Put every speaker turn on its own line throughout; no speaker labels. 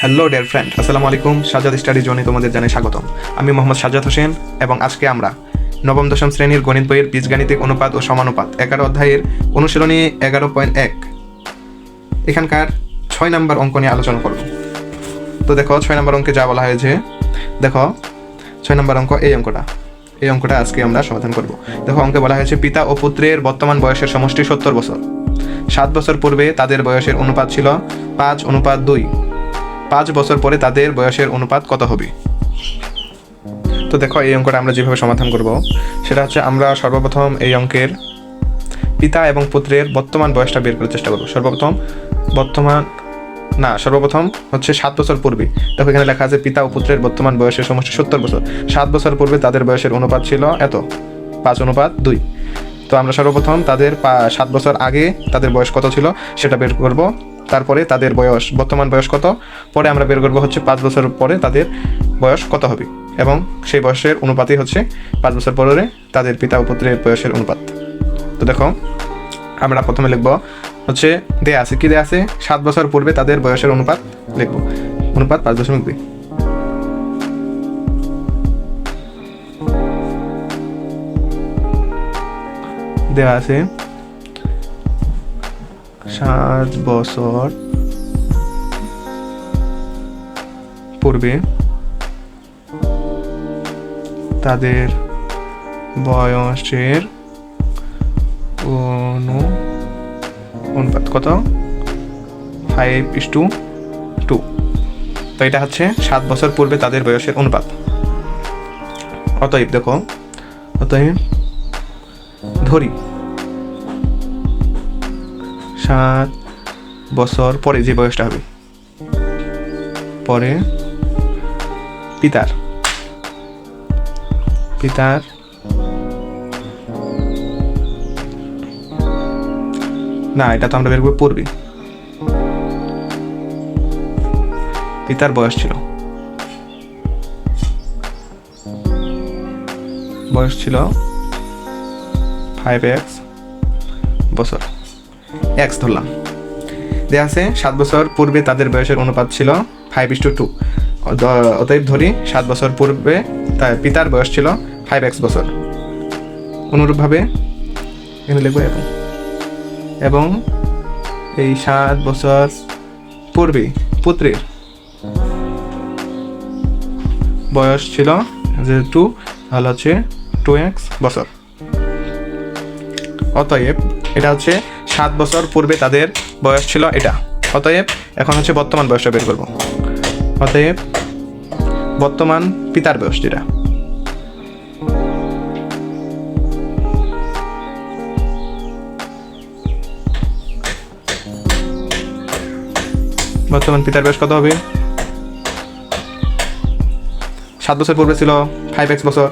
Hello dear friend, আসসালামু আলাইকুম। Sajjad study জোনে তোমাদের জানাই স্বাগতম। আমি মোহাম্মদ সাজ্জাদ হোসেন এবং আজকে আমরা নবম দশম শ্রেণীর গণিত বইয়ের বীজগাণিতিক অনুপাত ও সমানুপাত 11 অধ্যায়ের অনুশীলনী 11.1 এখানকার 6 নম্বর অঙ্ক নিয়ে আলোচনা করব। তো দেখো 6 নম্বর অঙ্কে যা বলা হয়েছে, দেখো 6 নম্বর অঙ্ক এই অঙ্কটা আজকে আমরা সমাধান করব। দেখো অঙ্কে বলা হয়েছে পিতা ও পুত্রের বর্তমান বয়সের সমষ্টি 70 বছর। 7 বছর পূর্বে তাদের বয়সের অনুপাত ছিল 5:2। 5 বছর পরে তাদের বয়সের অনুপাত কত হবে? তো দেখো এই অঙ্কটা আমরা যেভাবে সমাধান করব সেটা হচ্ছে, আমরা সর্বপ্রথম এই অঙ্কের পিতা এবং পুত্রের বর্তমান বয়সটা বের করার চেষ্টা করব। সর্বপ্রথম হচ্ছে 7 বছর পূর্বে। দেখো এখানে লেখা আছে পিতা ও পুত্রের বর্তমান বয়সের সমষ্টি 70 বছর। 7 বছর পূর্বে তাদের বয়সের অনুপাত ছিল এত, 5:2। তো আমরা সর্বপ্রথম তাদের 7 বছর আগে তাদের বয়স কত ছিল সেটা বের করব। তারপরে তাদের বর্তমান বয়স কত, পরে আমরা বের করবো হচ্ছে 5 বছর পরে তাদের বয়স কত হবে, এবং সেই বয়সের অনুপাতই হচ্ছে 5 বছর পরে তাদের পিতা ও পুত্রের বয়সের অনুপাত। তো দেখো আমরা প্রথমে লিখবো হচ্ছে দেয়া আছে 7 বছর পূর্বে তাদের বয়সের অনুপাত লিখবো, অনুপাত 5.2। দেওয়া আছে 7 বছর পূর্বে তাদের বয়সের অনুপাত কত, 5:2। তো এটা হচ্ছে 7 বছর পূর্বে তাদের বয়সের অনুপাত। অতএব ধরি 7 বছর পরে যে বয়সটা হবে, পরে পিতার না, এটা তো আমরা বের করবো পূর্বে। পিতার বয়স ছিল 5x বছর, x ধরলাম। দেয়া আছে 7 বছর পূর্বে তাদের বয়সের অনুপাত ছিল 5:2। অতএব ধরি 7 বছর পূর্বে তার পিতার বয়স ছিল 5x বছর। অনুরূপভাবে এখানে লিখবো এবং এই 7 বছর পূর্বে পুত্রের বয়স ছিল যেহেতু তাহলে হচ্ছে 2x বছর। অতএব এটা হচ্ছে 7 বছর পূর্বে তাদের বয়স ছিল এটা। অতএব এখন হচ্ছে বর্তমান বয়সটা বের করব। অতএব বর্তমান পিতার বয়স যেটা, বর্তমান পিতার বয়স কত হবে? 7 বছর পূর্বে ছিল 5x বছর,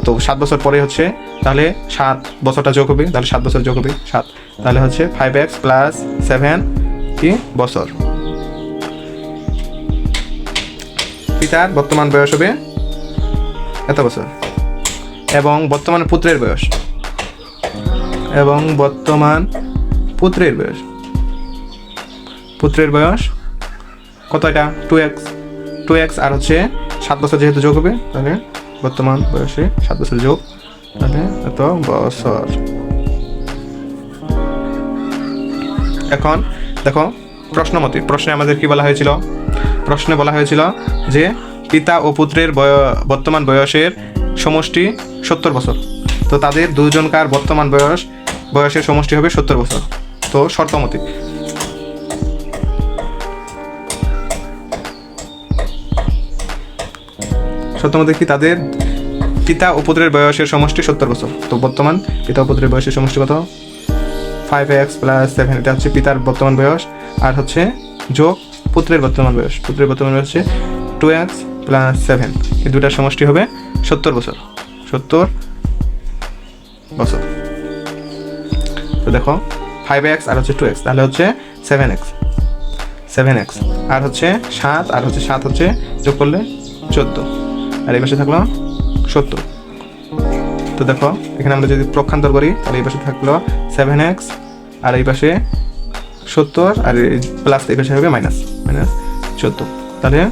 তো 7 বছর পরে হচ্ছে তাহলে 7 বছরটা যোগ হবে, তাহলে 7 বছর যোগ হবে 7, তাহলে হচ্ছে 5x + 7 কি বছর। পিতার বর্তমান বয়স হবে এত বছর, এবং বর্তমান পুত্রের বয়স কত, এটা 2x আর হচ্ছে 7 বছর যেহেতু যোগ হবে, তাহলে বর্তমান বয়সে 7 বছর যোগ, তাহলে এত বছর। এখন দেখো প্রশ্নে আমাদের কি বলা হয়েছিল? প্রশ্নে বলা হয়েছিল যে পিতা ও পুত্রের বর্তমান বয়সের সমষ্টি 70 বছর। তো তাদের দুজনকার বর্তমান বয়সের সমষ্টি হবে 70 বছর। তো শর্তমতে কি তাদের পিতা ও পুত্রের বয়সের সমষ্টি 70 বছর। তো বর্তমান পিতা ও পুত্রের বয়সের সমষ্টি কত, 5x + 7, এটা হচ্ছে পিতার বর্তমান বয়স, আর হচ্ছে যোগ পুত্রের বর্তমান বয়স হচ্ছে 2x + 7, এই দুটার সমষ্টি হবে 70 বছর। তো দেখো 5x আর হচ্ছে 2x, তাহলে হচ্ছে 7x আর হচ্ছে 7 আর হচ্ছে 7 হচ্ছে যোগ করলে 14, আর এই পাশে থাকলো 70। তো দেখো এখানে আমরা যদি প্রক্ষান্তর করি তাহলে এই পাশে থাকলো 7x আর এই পাশে 70, আর প্লাস এই পাশে হবে মাইনাস 14। তাহলে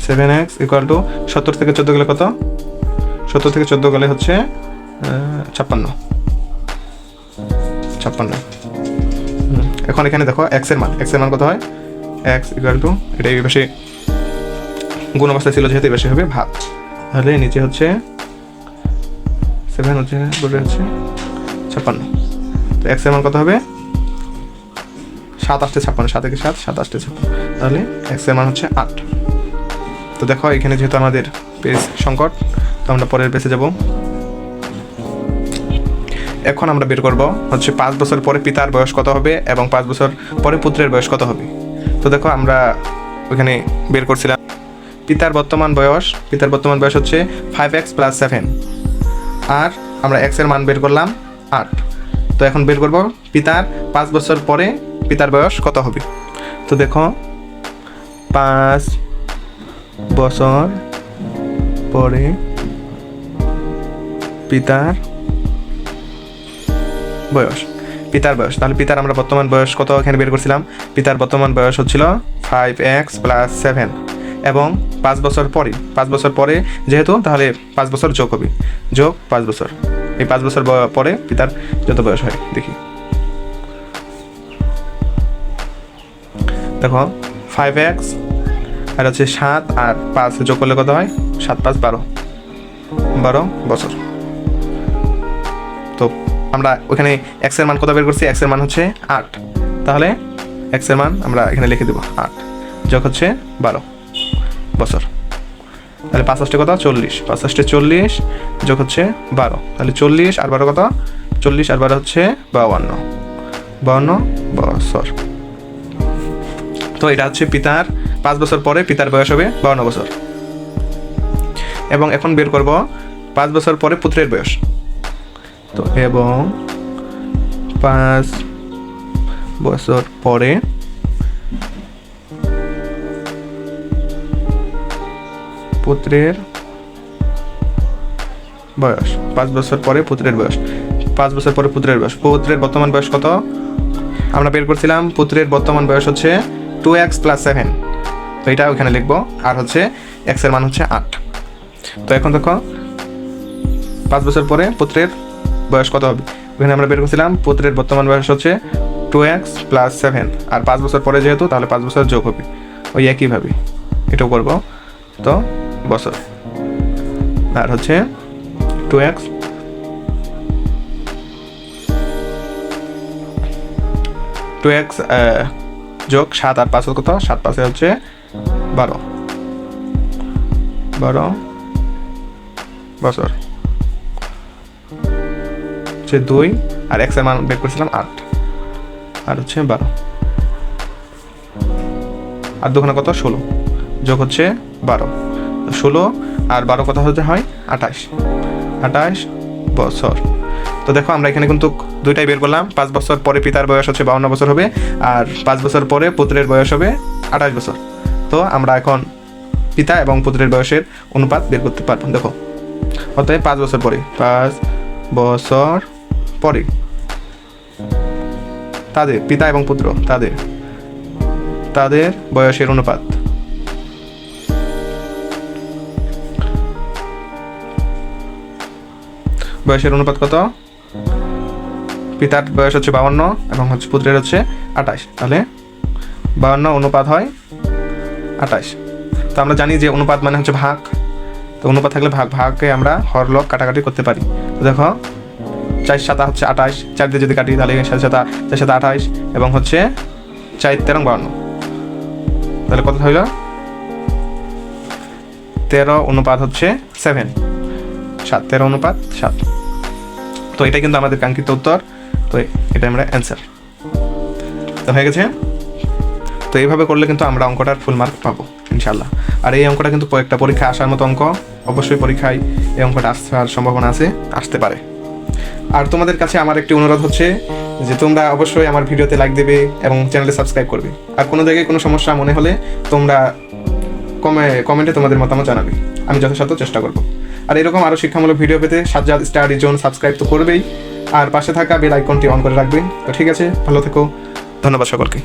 7x ইকুয়াল টু 70 থেকে 14 গেলে কত? 70 থেকে 14 গেলে হচ্ছে 56। এখন এখানে দেখো x এর মান কত হয়? x ইকুয়াল টু, এটা এই পাশে গুণ অবস্থায় ছিল যেহেতু এই পাশে হবে ভাগ, তাহলে নিচে হচ্ছে 7 হচ্ছে 56। তো x এর মান কত হবে? 7 8 56, 7 থেকে 7 7 8 56, তাহলে x এর মান হচ্ছে 8। তো দেখো এখানে যেহেতু আমাদের পেজ সংকট, তো আমরা পরের পেজে যাব। এখন আমরা বের করব হচ্ছে 5 বছর পরে পিতার বয়স কত হবে এবং 5 বছর পরে পুত্রের বয়স কত হবে। তো দেখো আমরা ওখানে বের করছিলাম পিতার বর্তমান বয়স হচ্ছে 5x + 7, আর আমরা x এর মান বের করলাম 8। তো এখন বের করব পিতার 5 বছর পরে পিতার বয়স কত হবে। তো দেখো 5 বছর পরে পিতার বয়স, তাহলে পিতার আমরা বর্তমান বয়স কত এখানে বের করছিলাম। পিতার বর্তমান বয়স হচ্ছিল 5x + 7 এবং 5 বছর পরে যেহেতু, তাহলে 5 বছর যোগ হবে, যোগ 5 বছর। এই 5 বছর পরে পিতার যত বয়স হয় দেখি। দেখো 5x আর হচ্ছে 7 আর 5 যোগ করলে কত হয়? 7 5 12 বছর। তো আমরা ওখানে x এর মান কত বের করছি? x এর মান হচ্ছে 8, তাহলে x এর মান আমরা এখানে লিখে দেব 8 যোগ হচ্ছে 12 বছর। তাহলে 5 8 কত? 40, 5 8 40 যোগ হচ্ছে 12, তাহলে 40 আর 12 কত? 40 আর 12 হচ্ছে 52 বছর। তো এটা হচ্ছে পিতার 5 বছর পরে পিতার বয়স হবে 52 বছর। এবং এখন বের করব 5 বছর পরে পুত্রের বয়স। তো এবং 5 বছর পরে পুত্রের বয়স, 5 বছর পরে পুত্রের বয়স, 5 বছর পরে পুত্রের বয়স। পুত্রের বর্তমান বয়স কত আমরা বের করছিলাম? পুত্রের বর্তমান বয়স হচ্ছে 2x + 7, তো এটা ওখানে লিখবো, আর হচ্ছে x এর মান হচ্ছে 8। তো এখন দেখো 5 বছর পরে পুত্রের বয়স কত হবে। ওখানে আমরা বের করছিলাম পুত্রের বর্তমান বয়স হচ্ছে 2x + 7, আর 5 বছর পরে যেহেতু, তাহলে 5 বছর যোগ হবে, ওই একইভাবে এটাও করব। তো বছর আর হচ্ছে 2x যোগ 7 আর 5 কত? 7 5 হচ্ছে 12 বছর হচ্ছে 2, আর x এর মান বের করেছিলাম 8, আর হচ্ছে 12 আর 2 কত? 16 যোগ হচ্ছে 12, 16 আর 12 কত হতে হয়? 28 বছর। তো দেখো আমরা এখানে কিন্তু দুইটাই বের করলাম। 5 বছর পরে পিতার বয়স হচ্ছে 52 বছর হবে, আর 5 বছর পরে পুত্রের বয়স হবে 28 বছর। তো আমরা এখন পিতা এবং পুত্রের বয়সের অনুপাত বের করতে পারবো। দেখো অতএব 5 বছর পরে তাদের পিতা এবং পুত্র তাদের বয়সের অনুপাত। বয়সের অনুপাত কত? পিতার বয়স হচ্ছে 52 এবং হচ্ছে পুত্রের হচ্ছে 28, তাহলে 52 অনুপাত হয় 28। তো আমরা জানি যে অনুপাত মানে হচ্ছে ভাগ, তো অনুপাত থাকলে ভাগকে আমরা হরলগ কাটাকাটি করতে পারি। তো দেখো 4 7 হচ্ছে 28, 4 দিয়ে যদি কাটি তাহলে 4 7 28 এবং হচ্ছে 4 13 52, তাহলে কত হইল? 13 অনুপাত হচ্ছে 7, 13 অনুপাত 7। তো এটাই কিন্তু আমাদের কাঙ্ক্ষিত উত্তর। তো এটা আমরা অ্যান্সার তো হয়ে গেছে। তো এইভাবে করলে কিন্তু আমরা অঙ্কটার ফুল মার্ক পাবো ইনশাল্লাহ। আর এই অঙ্কটা কিন্তু একটা পরীক্ষা আসার মতো অঙ্ক, অবশ্যই পরীক্ষায় এই অঙ্কটা আসার সম্ভাবনা আসতে পারে। আর তোমাদের কাছে আমার একটি অনুরোধ হচ্ছে যে তোমরা অবশ্যই আমার ভিডিওতে লাইক দেবে এবং চ্যানেলে সাবস্ক্রাইব করবে। আর কোনো জায়গায় কোনো সমস্যা মনে হলে তোমরা কমেন্টে তোমাদের মতামত জানাবে, আমি যথাসাধ্য চেষ্টা করব। আর এরকম আরও শিক্ষামূলক ভিডিও পেতে সাজ্জাদ স্টাডি জোন সাবস্ক্রাইব তো করবেই, আর পাশে থাকা বেল আইকনটি অন করে রাখবেন। তো ঠিক আছে, ভালো থেকো, ধন্যবাদ সকলকে।